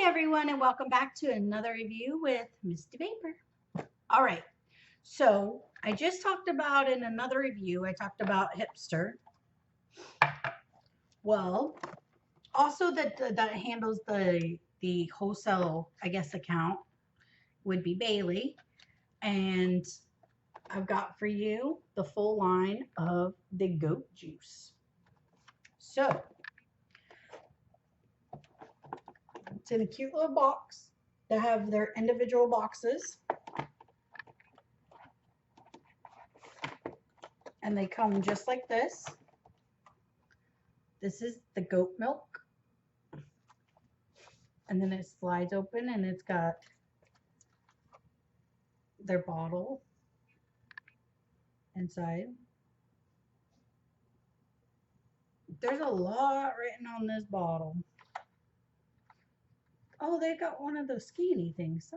Hi everyone and welcome back to another review with Misty Vapor. All right, so I just talked about in another review, I talked about Hipster. Well, also that handles the wholesale, I guess, account would be Bailey. And I've got for you the full line of the goat juice. So it's in a cute little box. They have their individual boxes. And they come just like this. This is the goat milk. And then it slides open and it's got their bottle inside. There's a lot written on this bottle. Oh, they got one of those skinny things.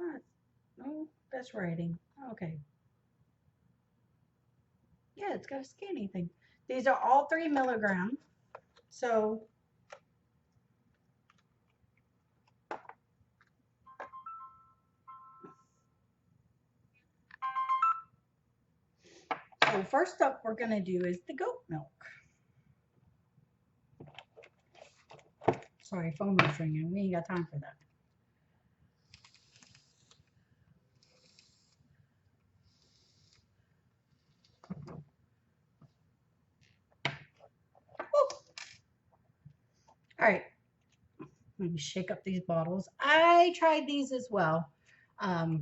No, that's writing. Okay. Yeah, it's got a skinny thing. These are all 3 milligrams. So first up we're going to do is the goat milk. Sorry, phone was ringing. We ain't got time for that. All right. Let me shake up these bottles. I tried these as well. I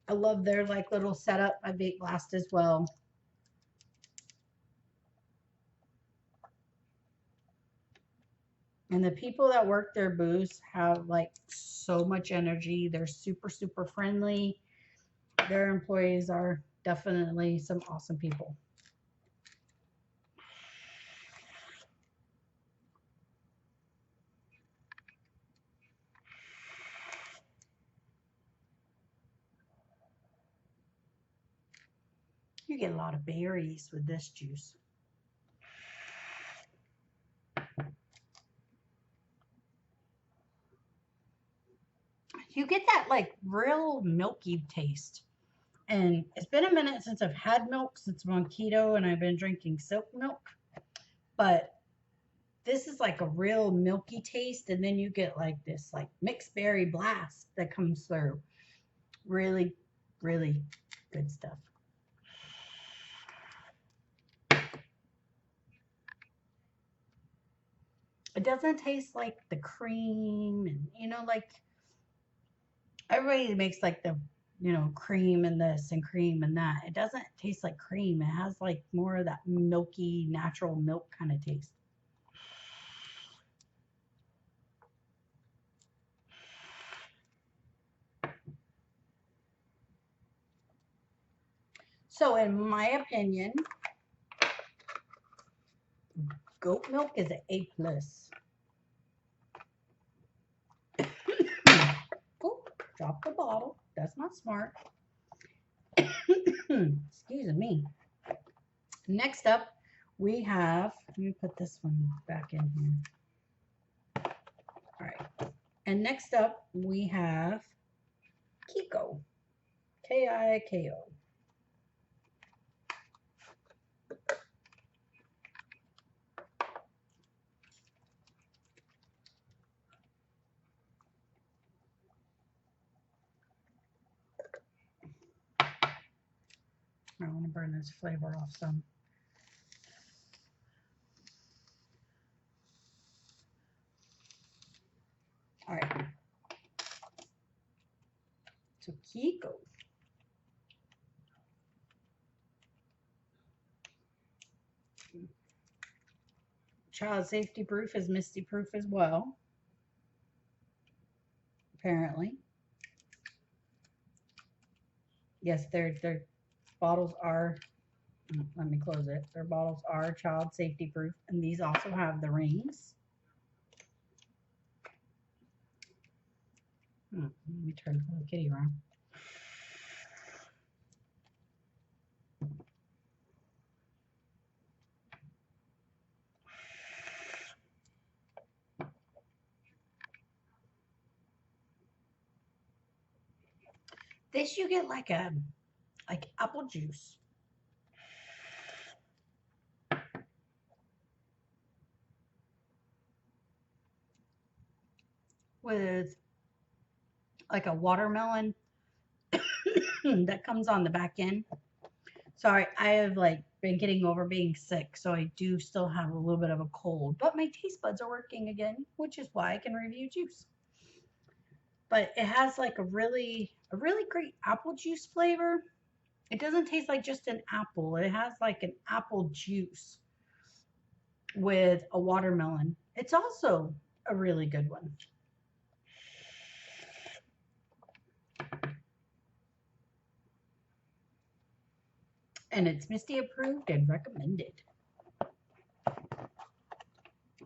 I love their like little setup. I vape blast as well. And the people that work their booths have like so much energy. They're super, super friendly. Their employees are definitely some awesome people. You get a lot of berries with this juice. You get that like real milky taste. And it's been a minute since I've had milk since I'm on keto and I've been drinking silk milk. But this is like a real milky taste. And then you get like this like mixed berry blast that comes through. Really, really good stuff. It doesn't taste like the cream and like everybody makes like the cream and this and cream and that. It doesn't taste like cream. It has like more of that milky natural milk kind of taste. So in my opinion, goat milk is an A plus. Oh, drop the bottle. That's not smart. Excuse me. Next up, we have, let me put this one back in here. All right. And next up, we have Kiko. Kiko. I want to burn this flavor off some. All right. So Kiko. Child safety proof is Misty proof as well. Apparently. Yes, their bottles are, let me close it. Their bottles are child safety proof. And these also have the rings. Let me turn the little kitty around. This you get like apple juice with like a watermelon that comes on the back end. Sorry, I have like been getting over being sick, so I do still have a little bit of a cold, but my taste buds are working again, which is why I can review juice. But it has like a really great apple juice flavor. It doesn't taste like just an apple. It has like an apple juice with a watermelon. It's also a really good one. And it's Misty approved and recommended.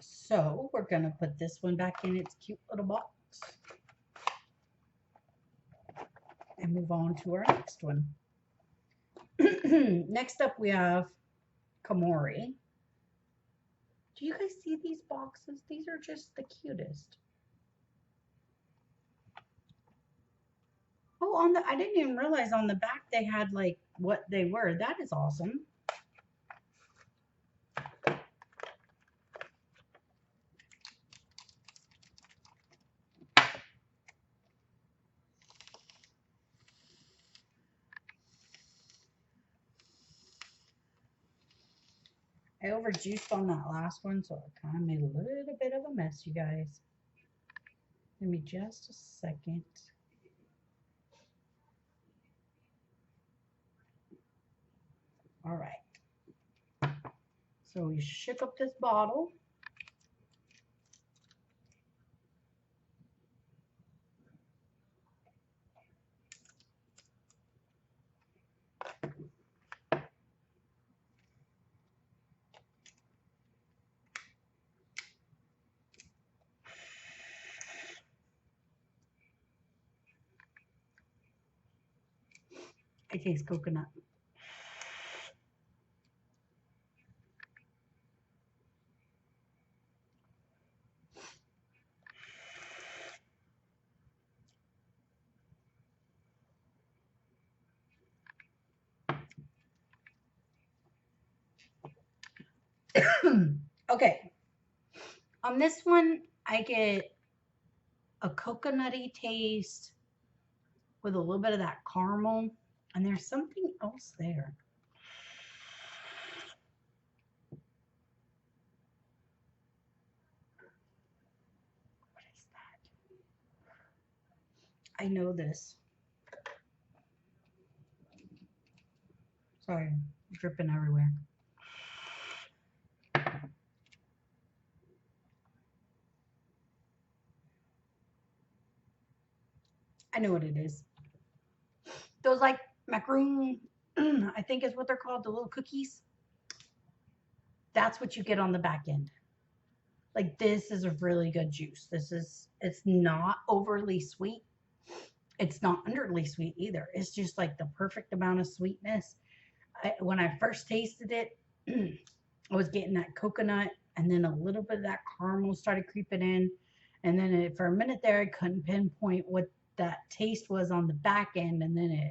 So we're going to put this one back in its cute little box and move on to our next one. Next up, we have Komori. Do you guys see these boxes? These are just the cutest. Oh, I didn't even realize on the back they had like what they were. That is awesome. I overjuiced on that last one, so I kind of made a little bit of a mess, you guys. Give me just a second. All right. So we shook up this bottle. I taste coconut. Okay. On this one, I get a coconutty taste with a little bit of that caramel, and there's something else there. What is that? I know this. Sorry, dripping everywhere. I know what it is. Those like macaroon, I think is what they're called, the little cookies. That's what you get on the back end. Like this is a really good juice. It's not overly sweet. It's not underly sweet either. It's just like the perfect amount of sweetness. When I first tasted it, I was getting that coconut, and then a little bit of that caramel started creeping in. And then for a minute there, I couldn't pinpoint what that taste was on the back end. And then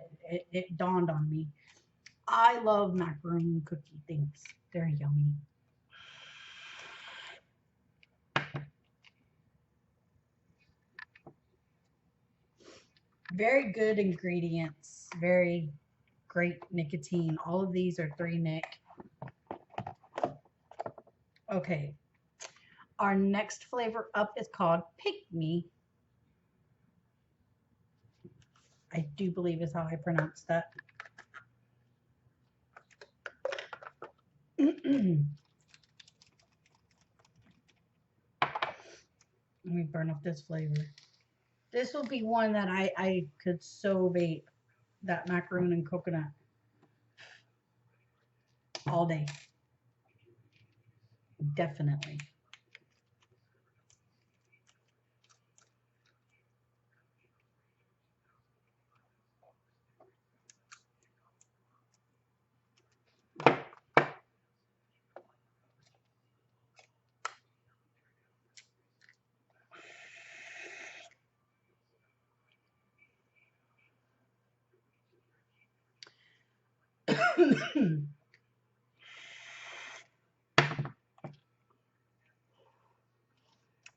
it dawned on me. I love macaroon cookie things. They're yummy. Very good ingredients. Very great nicotine. All of these are 3-nic. Okay. Our next flavor up is called Pick Me. I do believe is how I pronounce that. Let me burn up this flavor. This will be one that I could so vape, that macaroon and coconut, all day. Definitely.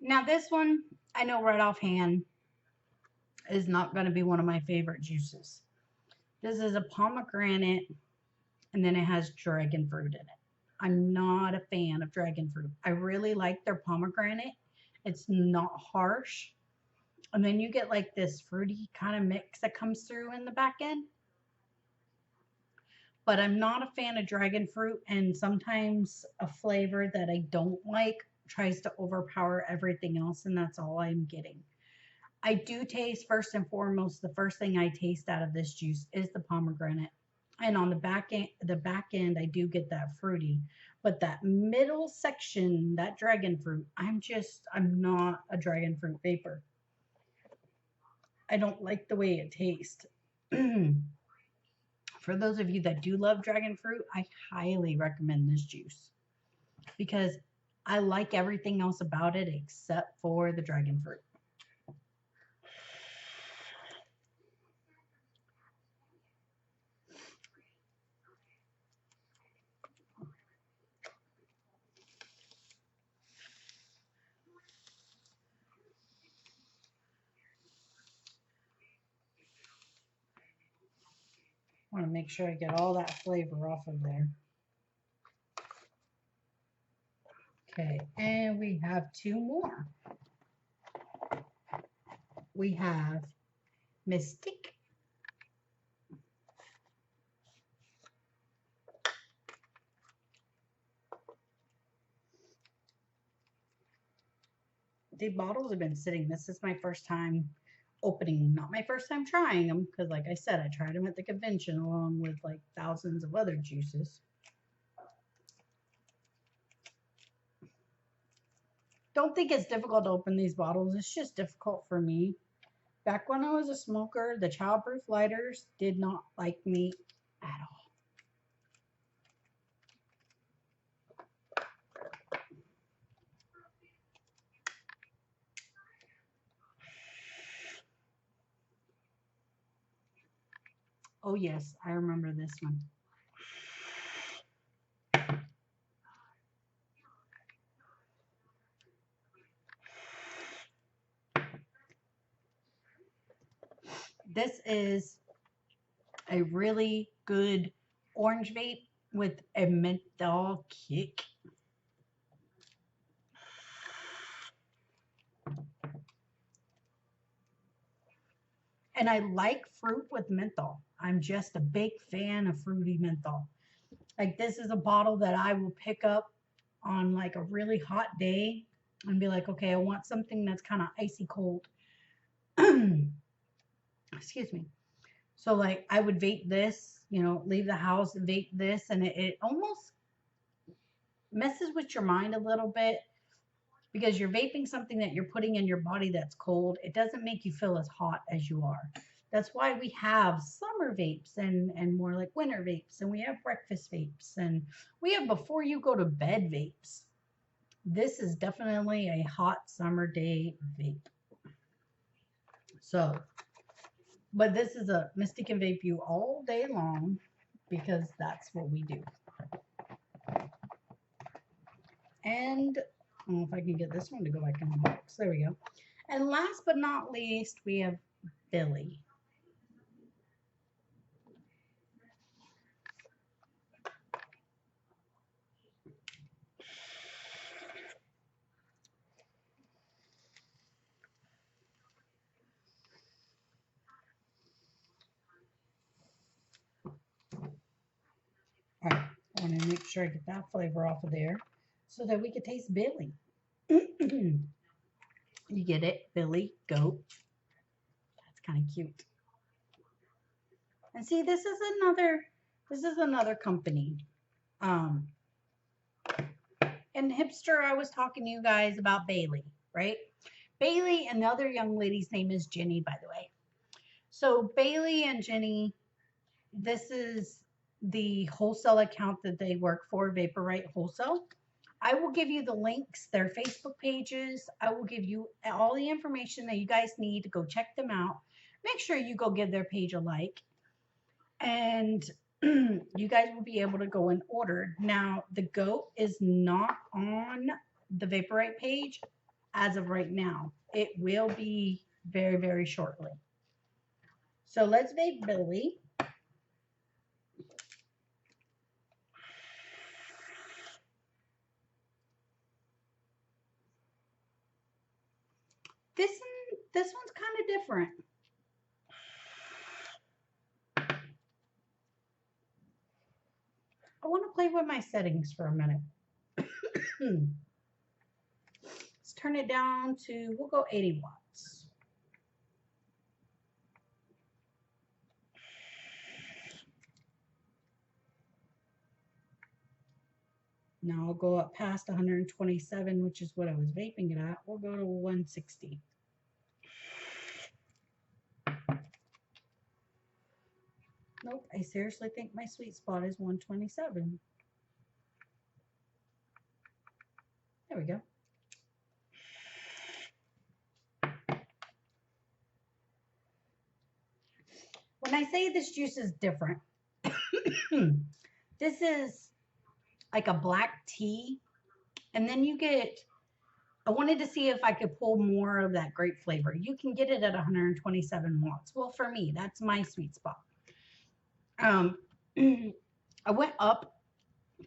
Now this one, I know right offhand, is not going to be one of my favorite juices. This is a pomegranate, and then it has dragon fruit in it. I'm not a fan of dragon fruit. I really like their pomegranate. It's not harsh. And then you get like this fruity kind of mix that comes through in the back end. But I'm not a fan of dragon fruit, and sometimes a flavor that I don't like tries to overpower everything else, and that's all I'm getting. I do taste first and foremost, the first thing I taste out of this juice is the pomegranate. And on the back end I do get that fruity. But that middle section, that dragon fruit, I'm not a dragon fruit vapor. I don't like the way it tastes. For those of you that do love dragon fruit, I highly recommend this juice because I like everything else about it except for the dragon fruit. I want to make sure I get all that flavor off of there. Okay, and we have two more. We have Mystic. The bottles have been sitting. This is my first time opening, not my first time trying them, because like I said, I tried them at the convention along with like thousands of other juices. Don't think it's difficult to open these bottles. It's just difficult for me. Back when I was a smoker, the childproof lighters did not like me at all. Oh yes, I remember this one. This is a really good orange vape with a menthol kick. And I like fruit with menthol. I'm just a big fan of fruity menthol. Like this is a bottle that I will pick up on like a really hot day and be like, okay, I want something that's kind of icy cold. Excuse me. So like I would vape this, leave the house, vape this, and it almost messes with your mind a little bit because you're vaping something that you're putting in your body that's cold. It doesn't make you feel as hot as you are. That's why we have summer vapes and more like winter vapes, and we have breakfast vapes, and we have before you go to bed vapes. This is definitely a hot summer day vape. So, but this is a Mystic and Vape You all day long because that's what we do. And I don't know if I can get this one to go back in the box. There we go. And last but not least, we have Billy. All right, I want to make sure I get that flavor off of there so that we can taste Billy. You get it? Billy, goat. That's kind of cute. And see, this is another company. Um, and Hipster, I was talking to you guys about Bailey, right? Bailey and the other young lady's name is Jenny, by the way. So Bailey and Jenny, this is the wholesale account that they work for, Vapor Right Wholesale. I will give you the links, their Facebook pages. I will give you all the information that you guys need to go check them out. Make sure you go give their page a like, and you guys will be able to go and order. Now, the goat is not on the Vaporite page. as of right now. It will be very, very shortly. So let's vape Billy. This one's kind of different. I want to play with my settings for a minute. Let's turn it down to, we'll go 80 watts. Now I'll go up past 127, which is what I was vaping it at. We'll go to 160. Nope, I seriously think my sweet spot is 127. There we go. When I say this juice is different, this is like a black tea. And then you get, I wanted to see if I could pull more of that grape flavor. You can get it at 127 watts. Well, for me, that's my sweet spot. I went up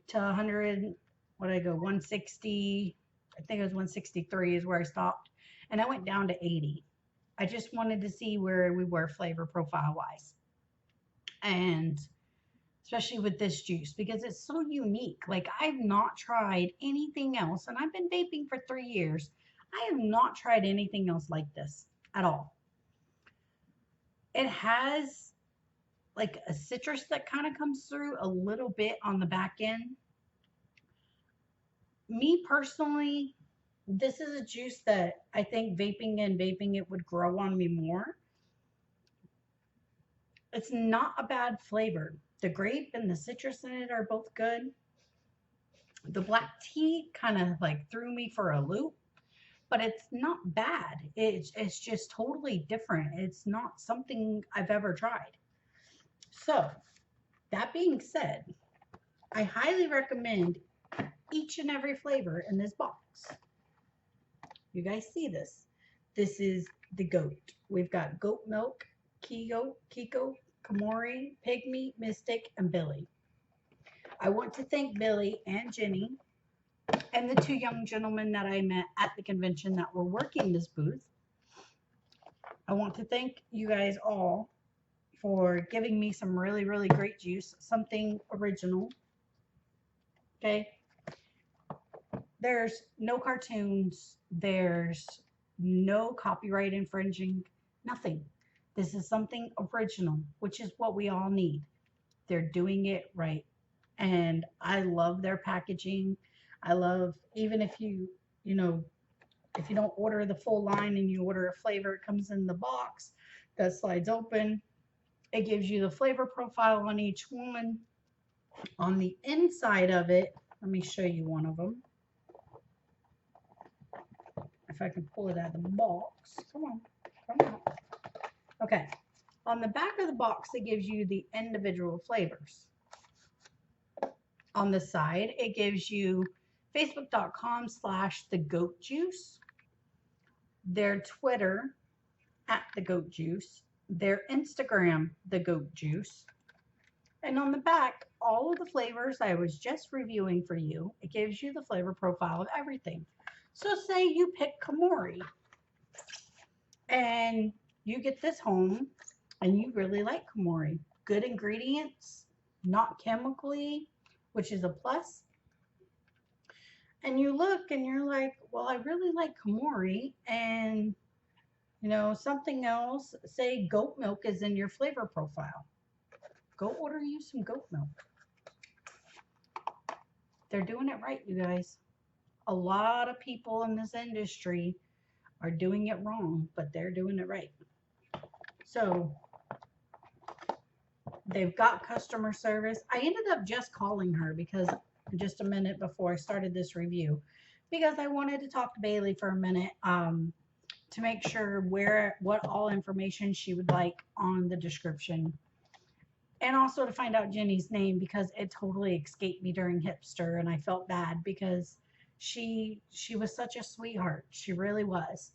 to 100, what did I go, 160, I think it was 163 is where I stopped. And I went down to 80. I just wanted to see where we were flavor profile wise. And especially with this juice because it's so unique. Like I've not tried anything else and I've been vaping for 3 years. I have not tried anything else like this at all. It has like a citrus that kind of comes through a little bit on the back end. Me personally, this is a juice that I think vaping it would grow on me more. It's not a bad flavor. The grape and the citrus in it are both good. The black tea kind of like threw me for a loop, but it's not bad. It's just totally different. It's not something I've ever tried. So, that being said, I highly recommend each and every flavor in this box. You guys see this? This is the goat. We've got goat milk, Kiko, Komori, Pygmy, Mystic, and Billy. I want to thank Billy and Jenny and the 2 young gentlemen that I met at the convention that were working this booth. I want to thank you guys all for giving me some really, really great juice, something original. Okay. There's no cartoons. There's no copyright infringing, nothing. This is something original, which is what we all need. They're doing it right. And I love their packaging. I love, even if you if you don't order the full line and you order a flavor, it comes in the box that slides open. It gives you the flavor profile on each one. On the inside of it, let me show you one of them. If I can pull it out of the box. Come on. Okay. On the back of the box, it gives you the individual flavors. On the side, it gives you facebook.com/thegoatjuice, their Twitter @thegoatjuice, their Instagram, thegoatjuice. And on the back, all of the flavors I was just reviewing for you, it gives you the flavor profile of everything. So say you pick Komori and you get this home and you really like Komori. Good ingredients, not chemically, which is a plus. And you look and you're like, well, I really like Komori and something else, say goat milk is in your flavor profile. Go order you some goat milk. They're doing it right, you guys. A lot of people in this industry are doing it wrong, but they're doing it right. So they've got customer service. I ended up just calling her because just a minute before I started this review because I wanted to talk to Bailey for a minute to make sure what all information she would like on the description. And also to find out Jenny's name because it totally escaped me during Hipster and I felt bad because She was such a sweetheart. She really was.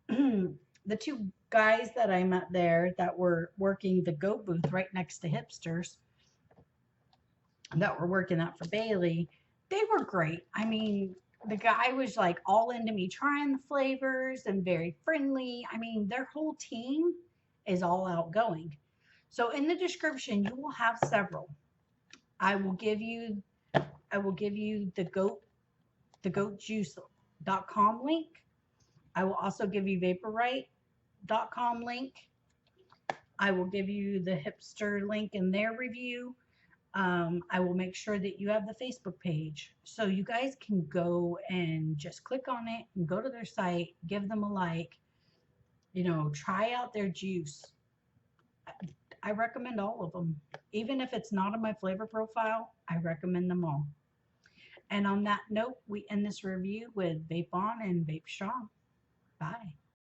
The two guys that I met there that were working the goat booth right next to Hipsters, that were working that for Bailey, they were great. I mean, the guy was like all into me trying the flavors and very friendly. I mean, their whole team is all outgoing. So in the description, you will have several. I will give you the goatjuice.com link. I will also give you vaporite.com link. I will give you the hipster link in their review. I will make sure that you have the Facebook page so you guys can go and just click on it and go to their site, give them a like, try out their juice. I recommend all of them. Even if it's not in my flavor profile, I recommend them all. And on that note, we end this review with Vape On and Vape Strong. Bye.